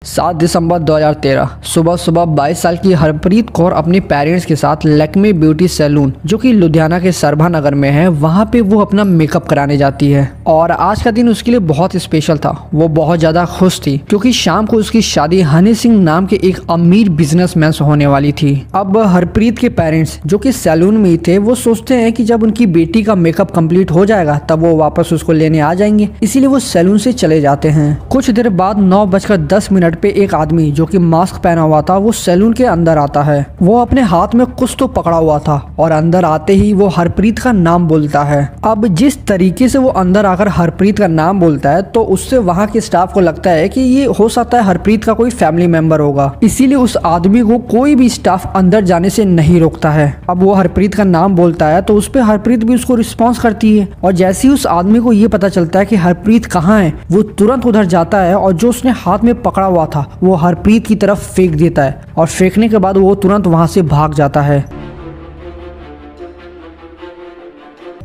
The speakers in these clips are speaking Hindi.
7 दिसंबर 2013 सुबह सुबह 22 साल की हरप्रीत कौर अपने पेरेंट्स के साथ लक्ष्मी ब्यूटी सैलून जो कि लुधियाना के सरभा नगर में है वहां पे वो अपना मेकअप कराने जाती है। और आज का दिन उसके लिए बहुत स्पेशल था। वो बहुत ज्यादा खुश थी क्योंकि शाम को उसकी शादी हनी सिंह नाम के एक अमीर बिजनेसमैन से होने वाली थी। अब हरप्रीत के पेरेंट्स जो कि सैलून में ही थे वो सोचते हैं कि जब उनकी बेटी का मेकअप कंप्लीट हो जाएगा तब वो वापस उसको लेने आ जाएंगे, इसीलिए वो सैलून से चले जाते हैं। कुछ देर बाद 9:10 पे एक आदमी जो कि मास्क पहना हुआ था वो सैलून के अंदर आता है। वो अपने हाथ में कुछ तो पकड़ा हुआ था और अंदर आते ही वो हरप्रीत का नाम बोलता है। अब जिस तरीके से वो अंदर आकर हरप्रीत का नाम बोलता है तो उससे वहाँ के स्टाफ को लगता है कि ये हो सकता है हरप्रीत का कोई फैमिली मेंबर होगा, इसीलिए उस आदमी को कोई भी स्टाफ अंदर जाने से नहीं रोकता है। अब वो हरप्रीत का नाम बोलता है तो उस पर हरप्रीत भी उसको रिस्पॉन्स करती है और जैसे ही उस आदमी को ये पता चलता है कि हरप्रीत कहाँ है वो तुरंत उधर जाता है और जो उसने हाथ में पकड़ा हुआ था वो हरप्रीत की तरफ फेंक देता है और फेंकने के बाद वो तुरंत वहां से भाग जाता है।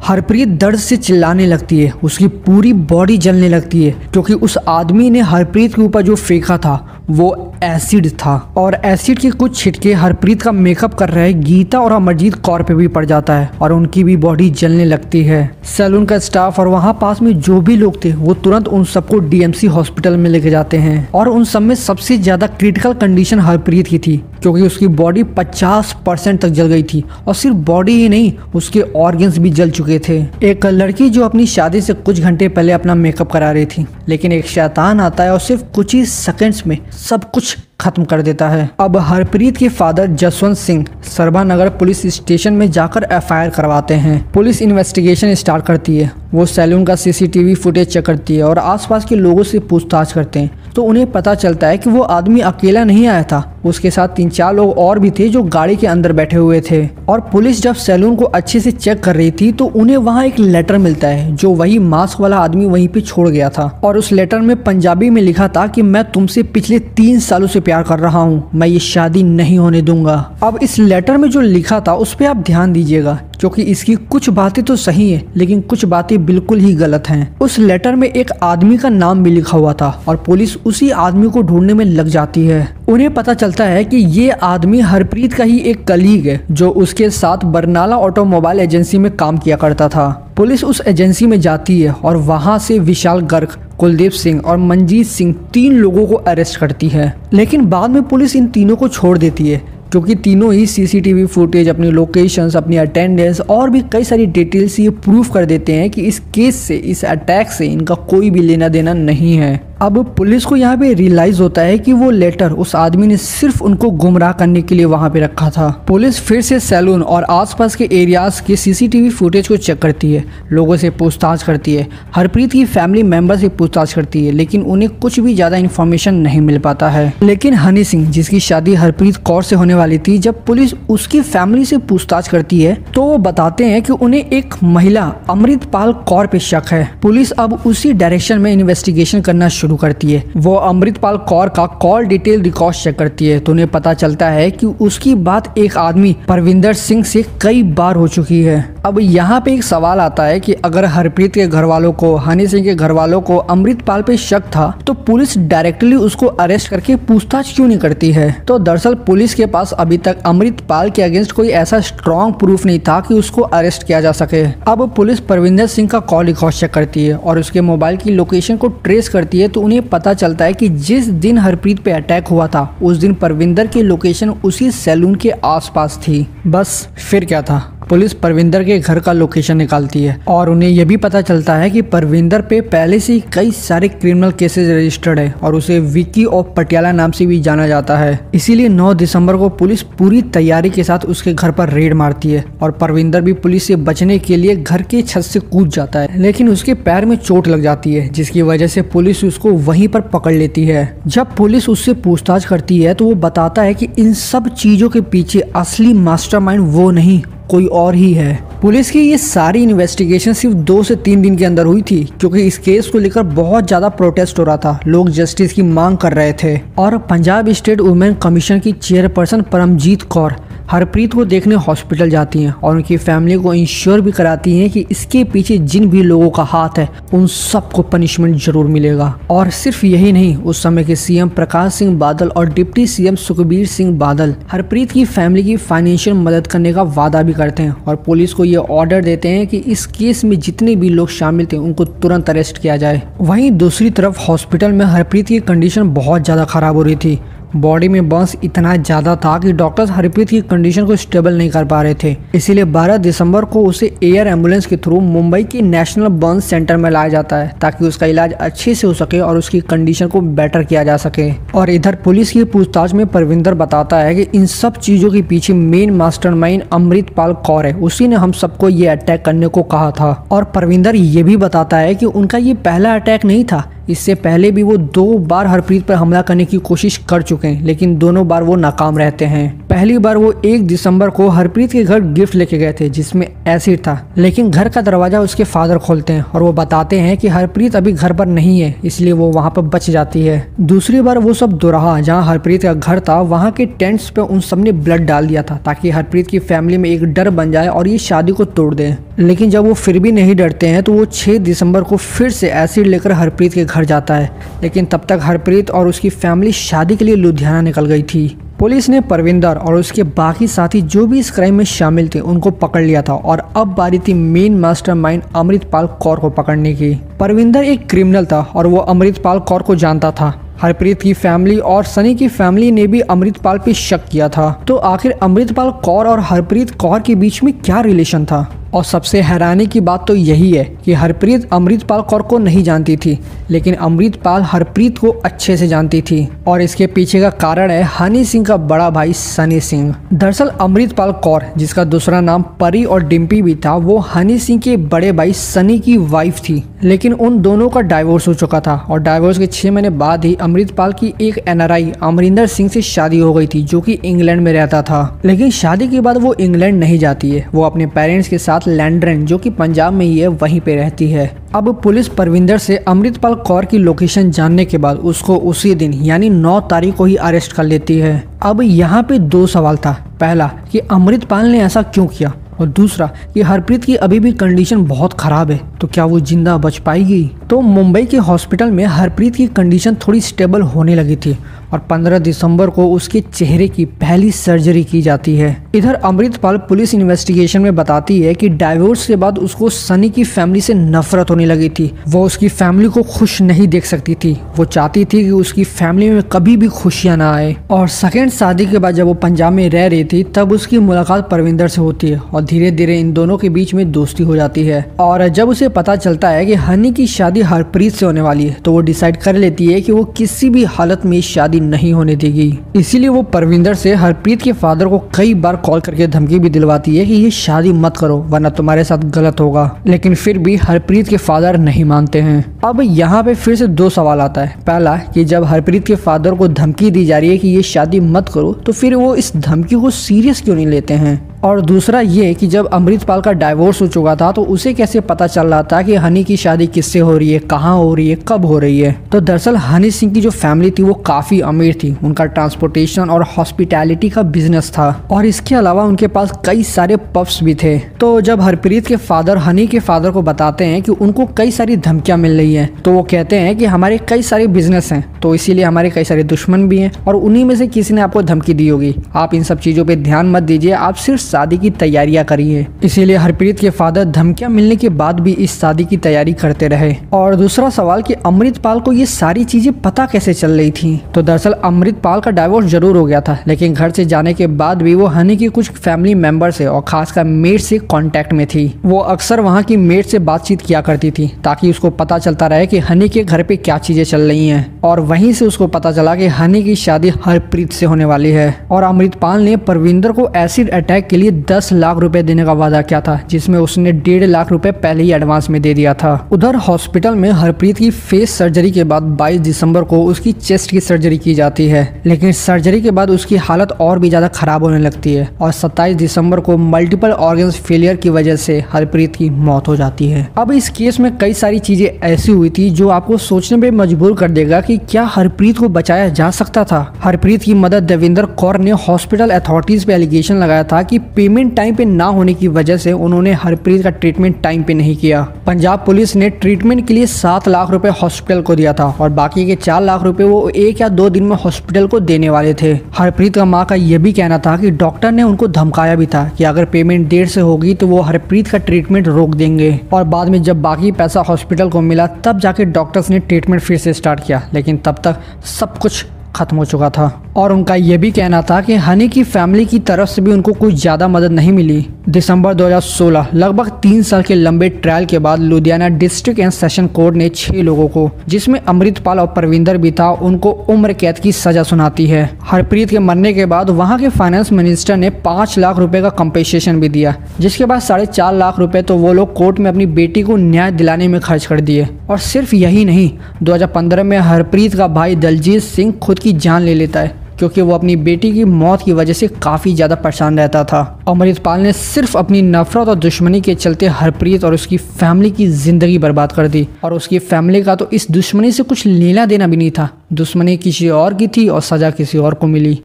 हरप्रीत दर्द से चिल्लाने लगती है, उसकी पूरी बॉडी जलने लगती है क्योंकि उस आदमी ने हरप्रीत के ऊपर जो फेंका था वो एसिड था और एसिड के कुछ छिटके हरप्रीत का मेकअप कर रहे गीता और अमरजीत कौर पे भी पड़ जाता है और उनकी भी बॉडी जलने लगती है। सैलून का स्टाफ और वहाँ पास में जो भी लोग थे वो तुरंत उन सबको डीएमसी हॉस्पिटल में लेके जाते हैं और उन सब में सबसे ज्यादा क्रिटिकल कंडीशन हरप्रीत की थी क्योंकि उसकी बॉडी 50% तक जल गई थी और सिर्फ बॉडी ही नहीं उसके ऑर्गन्स भी जल चुके थे। एक लड़की जो अपनी शादी से कुछ घंटे पहले अपना मेकअप करा रही थी, लेकिन एक शैतान आता है और सिर्फ कुछ ही सेकंड्स में सब कुछ खत्म कर देता है। अब हरप्रीत के फादर जसवंत सिंह सरभा नगर पुलिस स्टेशन में जाकर एफआईआर करवाते हैं। पुलिस इन्वेस्टिगेशन स्टार्ट करती है। वो सैलून का सीसीटीवी फुटेज चेक करती है और आसपास के लोगों से पूछताछ करते हैं तो उन्हें पता चलता है कि वो आदमी अकेला नहीं आया था, उसके साथ 3-4 लोग और भी थे जो गाड़ी के अंदर बैठे हुए थे। और पुलिस जब सैलून को अच्छे से चेक कर रही थी तो उन्हें वहाँ एक लेटर मिलता है जो वही मास्क वाला आदमी वहीं पे छोड़ गया था और उस लेटर में पंजाबी में लिखा था कि मैं तुमसे पिछले 3 सालों से प्यार कर रहा हूँ, मैं ये शादी नहीं होने दूंगा। अब इस लेटर में जो लिखा था उस पर आप ध्यान दीजिएगा क्योंकि इसकी कुछ बातें तो सही है लेकिन कुछ बातें बिल्कुल ही गलत हैं। उस लेटर में एक आदमी का नाम भी लिखा हुआ था और पुलिस उसी आदमी को ढूंढने में लग जाती है। उन्हें पता चलता है कि ये आदमी हरप्रीत का ही एक कलीग है जो उसके साथ बरनाला ऑटोमोबाइल एजेंसी में काम किया करता था। पुलिस उस एजेंसी में जाती है और वहां से विशाल गर्ग, कुलदीप सिंह और मंजीत सिंह 3 लोगों को अरेस्ट करती है, लेकिन बाद में पुलिस इन तीनों को छोड़ देती है क्योंकि तीनों ही सीसीटीवी फुटेज, अपनी लोकेशंस, अपनी अटेंडेंस और भी कई सारी डिटेल्स ये प्रूव कर देते हैं कि इस केस से, इस अटैक से इनका कोई भी लेना देना नहीं है। अब पुलिस को यहाँ पे रियलाइज होता है कि वो लेटर उस आदमी ने सिर्फ उनको गुमराह करने के लिए वहाँ पे रखा था। पुलिस फिर से सैलून और आसपास के एरियाज के सीसीटीवी फुटेज को चेक करती है, लोगों से पूछताछ करती है, हरप्रीत की फैमिली मेंबर से पूछताछ करती है, लेकिन उन्हें कुछ भी ज्यादा इन्फॉर्मेशन नहीं मिल पाता है। लेकिन हनी सिंह जिसकी शादी हरप्रीत कौर से होने वाली थी, जब पुलिस उसकी फैमिली से पूछताछ करती है तो वो बताते हैं कि उन्हें एक महिला अमृतपाल कौर पे शक है। पुलिस अब उसी डायरेक्शन में इन्वेस्टिगेशन करना शुरू करती है। वो अमृतपाल कौर का कॉल डिटेल रिकॉर्ड चेक करती है तो उन्हें पता चलता है कि उसकी बात एक आदमी परविंदर सिंह से कई बार हो चुकी है। अब यहाँ पे एक सवाल आता है कि अगर हरप्रीत के घर वालों को, हनी सिंह के घर वालों को अमृतपाल पे शक था तो पुलिस डायरेक्टली उसको अरेस्ट करके पूछताछ क्यों नहीं करती है? तो दरअसल पुलिस के पास अभी तक अमृतपाल के अगेंस्ट कोई ऐसा स्ट्रॉन्ग प्रूफ नहीं था कि उसको अरेस्ट किया जा सके। अब पुलिस परविंदर सिंह का कॉल रिकॉर्ड चेक करती है और उसके मोबाइल की लोकेशन को ट्रेस करती है तो उन्हें पता चलता है कि जिस दिन हरप्रीत पे अटैक हुआ था उस दिन परविंदर की लोकेशन उसी सैलून के आसपास थी। बस फिर क्या था, पुलिस परविंदर के घर का लोकेशन निकालती है और उन्हें यह भी पता चलता है कि परविंदर पे पहले से ही कई सारे क्रिमिनल केसेस रजिस्टर्ड है और उसे विकी ऑफ पटियाला नाम से भी जाना जाता है। इसीलिए 9 दिसंबर को पुलिस पूरी तैयारी के साथ उसके घर पर रेड मारती है और परविंदर भी पुलिस से बचने के लिए घर के छत से कूद जाता है, लेकिन उसके पैर में चोट लग जाती है जिसकी वजह से पुलिस उसको वहीं पर पकड़ लेती है। जब पुलिस उससे पूछताछ करती है तो वो बताता है कि इन सब चीजों के पीछे असली मास्टरमाइंड वो नहीं कोई और ही है। पुलिस की ये सारी इन्वेस्टिगेशन सिर्फ 2 से 3 दिन के अंदर हुई थी क्योंकि इस केस को लेकर बहुत ज्यादा प्रोटेस्ट हो रहा था, लोग जस्टिस की मांग कर रहे थे और पंजाब स्टेट वुमेन कमीशन की चेयरपर्सन परमजीत कौर हरप्रीत को देखने हॉस्पिटल जाती हैं और उनकी फैमिली को इंश्योर भी कराती हैं कि इसके पीछे जिन भी लोगों का हाथ है उन सबको पनिशमेंट जरूर मिलेगा। और सिर्फ यही नहीं, उस समय के सीएम प्रकाश सिंह बादल और डिप्टी सीएम सुखबीर सिंह बादल हरप्रीत की फैमिली की फाइनेंशियल मदद करने का वादा भी करते हैं और पुलिस को ये ऑर्डर देते हैं कि इस केस में जितने भी लोग शामिल थे उनको तुरंत अरेस्ट किया जाए। वहीं दूसरी तरफ हॉस्पिटल में हरप्रीत की कंडीशन बहुत ज़्यादा खराब हो रही थी। बॉडी में बर्न्स इतना ज़्यादा था कि डॉक्टर्स हरप्रीत की कंडीशन को स्टेबल नहीं कर पा रहे थे। इसीलिए 12 दिसंबर को उसे एयर एम्बुलेंस के थ्रू मुंबई के नेशनल बर्न सेंटर में लाया जाता है ताकि उसका इलाज अच्छे से हो सके और उसकी कंडीशन को बेटर किया जा सके। और इधर पुलिस की पूछताछ में परविंदर बताता है कि इन सब चीज़ों के पीछे मेन मास्टरमाइंड अमृतपाल कौर है, उसी ने हम सबको ये अटैक करने को कहा था। और परविंदर ये भी बताता है कि उनका ये पहला अटैक नहीं था, इससे पहले भी वो 2 बार हरप्रीत पर हमला करने की कोशिश कर चुके हैं, लेकिन दोनों बार वो नाकाम रहते हैं। पहली बार वो 1 दिसंबर को हरप्रीत के घर गिफ्ट लेके गए थे जिसमें एसिड था, लेकिन घर का दरवाजा उसके फादर खोलते हैं और वो बताते हैं कि हरप्रीत अभी घर पर नहीं है, इसलिए वो वहाँ पर बच जाती है। दूसरी बार वो सब दोराहा जहाँ हरप्रीत का घर था, वहाँ के टेंट्स पे उन सब ने ब्लड डाल दिया था ताकि हरप्रीत की फैमिली में एक डर बन जाए और ये शादी को तोड़ दे। लेकिन जब वो फिर भी नहीं डरते हैं तो वो 6 दिसंबर को फिर से एसिड लेकर हरप्रीत के घर जाता है, लेकिन तब तक हरप्रीत और उसकी फैमिली शादी के लिए लुधियाना निकल गई थी। पुलिस ने परविंदर और उसके बाकी साथी जो भी इस क्राइम में शामिल थे उनको पकड़ लिया था और अब बारी थी मेन मास्टरमाइंड अमृतपाल कौर को पकड़ने की। परविंदर एक क्रिमिनल था और वो अमृतपाल कौर को जानता था। हरप्रीत की फैमिली और सनी की फैमिली ने भी अमृतपाल पे शक किया था। तो आखिर अमृतपाल कौर और हरप्रीत कौर के बीच में क्या रिलेशन था? और सबसे हैरानी की बात तो यही है कि हरप्रीत अमृतपाल कौर को नहीं जानती थी, लेकिन अमृतपाल हरप्रीत को अच्छे से जानती थी। और इसके पीछे का कारण है हनी सिंह का बड़ा भाई सनी सिंह। दरअसल अमृतपाल कौर, जिसका दूसरा नाम परी और डिम्पी भी था, वो हनी सिंह के बड़े भाई सनी की वाइफ थी, लेकिन उन दोनों का डाइवोर्स हो चुका था और डाइवोर्स के 6 महीने बाद ही अमृतपाल की एक NRI अमरिंदर सिंह से शादी हो गई थी, जो कि इंग्लैंड में रहता था। लेकिन शादी के बाद वो इंग्लैंड नहीं जाती है, वो अपने पेरेंट्स के साथ लैंड्रेन, जो कि पंजाब में ही है, वहीं पे रहती है। अब पुलिस परविंदर से अमृतपाल कौर की लोकेशन जानने के बाद उसको उसी दिन यानी 9 तारीख को ही अरेस्ट कर लेती है। अब यहाँ पे 2 सवाल था। पहला कि अमृतपाल ने ऐसा क्यों किया, और दूसरा कि हरप्रीत की अभी भी कंडीशन बहुत खराब है, तो क्या वो जिंदा बच पाएगी? तो मुंबई के हॉस्पिटल में हरप्रीत की कंडीशन थोड़ी स्टेबल होने लगी थी और 15 दिसंबर को उसके चेहरे की पहली सर्जरी की जाती है। इधर अमृतपाल पुलिस इन्वेस्टिगेशन में बताती है कि डाइवोर्स के बाद उसको सनी की फैमिली से नफरत होने लगी थी। वो उसकी फैमिली को खुश नहीं देख सकती थी, वो चाहती थी कि उसकी फैमिली में कभी भी खुशियां ना आए। और सेकेंड शादी के बाद जब वो पंजाब में रह रही थी तब उसकी मुलाकात परविंदर से होती है और धीरे धीरे इन दोनों के बीच में दोस्ती हो जाती है। और जब उसे पता चलता है कि हनी की शादी हरप्रीत से होने वाली है तो वो डिसाइड कर लेती है कि वो किसी भी हालत में शादी नहीं होने देगी। इसीलिए वो परविंदर से हरप्रीत के फादर को कई बार कॉल करके धमकी भी दिलवाती है कि ये शादी मत करो वरना तुम्हारे साथ गलत होगा, लेकिन फिर भी हरप्रीत के फादर नहीं मानते हैं। अब यहाँ पे फिर से 2 सवाल आता है। पहला कि जब हरप्रीत के फादर को धमकी दी जा रही है कि ये शादी मत करो, तो फिर वो इस धमकी को सीरियस क्यों नहीं लेते हैं? और दूसरा ये कि जब अमृतपाल का डाइवोर्स हो चुका था तो उसे कैसे पता चल रहा था कि हनी की शादी किससे हो रही है, कहाँ हो रही है, कब हो रही है? तो दरअसल हनी सिंह की जो फैमिली थी वो काफी अमीर थी, उनका ट्रांसपोर्टेशन और हॉस्पिटैलिटी का बिजनेस था और इसके अलावा उनके पास कई सारे पब्स भी थे। तो जब हरप्रीत के फादर हनी के फादर को बताते हैं कि उनको कई सारी धमकियां मिल रही है, तो वो कहते हैं कि हमारे कई सारे बिजनेस हैं, तो इसीलिए हमारे कई सारे दुश्मन भी हैं और उन्हीं में से किसी ने आपको धमकी दी होगी। आप इन सब चीजों पे ध्यान मत दीजिए, आप सिर्फ शादी की तैयारियां करिए। इसीलिए हरप्रीत के फादर धमकियां मिलने के बाद भी इस शादी की तैयारी करते रहे। और दूसरा सवाल कि अमृतपाल को ये सारी चीजें पता कैसे चल रही थी? तो दरअसल अमृतपाल का डाइवोर्स जरूर हो गया था, लेकिन घर से जाने के बाद भी वो हनी की कुछ फैमिली मेंबर से और खासकर मेड से कांटेक्ट में थी। वो अक्सर वहाँ की मेड से बातचीत किया करती थी ताकि उसको पता चलता रहे कि हनी के घर पे क्या चीजें चल रही हैं। और वहीं से उसको पता चला कि हनी की शादी हरप्रीत से होने वाली है। और अमृतपाल ने परविंदर को एसिड अटैक के लिए 10 लाख रुपए देने का वादा किया था, जिसमें उसने 1.5 लाख रुपए पहले ही एडवांस में दे दिया था। उधर हॉस्पिटल में हरप्रीत की फेस सर्जरी के बाद 22 दिसंबर को उसकी चेस्ट की सर्जरी की जाती है, लेकिन सर्जरी के बाद उसकी हालत और भी ज्यादा खराब होने लगती है और 27 दिसंबर को मल्टीपल ऑर्गन्स फेलियर की वजह से हरप्रीत की मौत हो जाती है। अब इस केस में कई सारी चीजें ऐसी हुई थी जो आपको सोचने पे मजबूर कर देगा कि क्या क्या हरप्रीत को बचाया जा सकता था? हरप्रीत की मदद देविंदर कौर ने हॉस्पिटल अथॉरिटीज पे एलिगेशन लगाया था कि पेमेंट टाइम पे ना होने की वजह से उन्होंने हरप्रीत का ट्रीटमेंट टाइम पे नहीं किया। पंजाब पुलिस ने ट्रीटमेंट के लिए 7 लाख रुपए हॉस्पिटल को दिया था और बाकी के 4 लाख रुपए वो 1 या 2 दिन में हॉस्पिटल को देने वाले थे। हरप्रीत का माँ का यह भी कहना था कि डॉक्टर ने उनको धमकाया भी था कि अगर पेमेंट देर से होगी तो वो हरप्रीत का ट्रीटमेंट रोक देंगे। और बाद में जब बाकी पैसा हॉस्पिटल को मिला तब जाके डॉक्टर्स ने ट्रीटमेंट फिर से स्टार्ट किया, लेकिन तब तक सब कुछ खत्म हो चुका था। और उनका यह भी कहना था कि हनी की फैमिली की तरफ से भी उनको कुछ ज़्यादा मदद नहीं मिली। दिसंबर 2016 लगभग 3 साल के लंबे ट्रायल के बाद Ludhiana district and session court ने 6 लोगों को, जिसमें अमृतपाल और परविंदर भी था, उनको उम्र कैद की सजा सुनाती है। हरप्रीत के मरने के बाद वहां के फाइनेंस मिनिस्टर ने 5 लाख रुपए का कंपेंसेशन भी दिया, जिसके बाद 4.5 लाख रुपए तो वो लोग कोर्ट में अपनी बेटी को न्याय दिलाने में खर्च कर दिए। और सिर्फ यही नहीं, 2015 में हरप्रीत का भाई दलजीत सिंह खुद की जान ले लेता है क्योंकि वो अपनी बेटी की मौत की वजह से काफ़ी ज़्यादा परेशान रहता था। अमृतपाल ने सिर्फ अपनी नफरत और दुश्मनी के चलते हरप्रीत और उसकी फैमिली की ज़िंदगी बर्बाद कर दी। और उसकी फैमिली का तो इस दुश्मनी से कुछ लेना देना भी नहीं था। दुश्मनी किसी और की थी और सज़ा किसी और को मिली।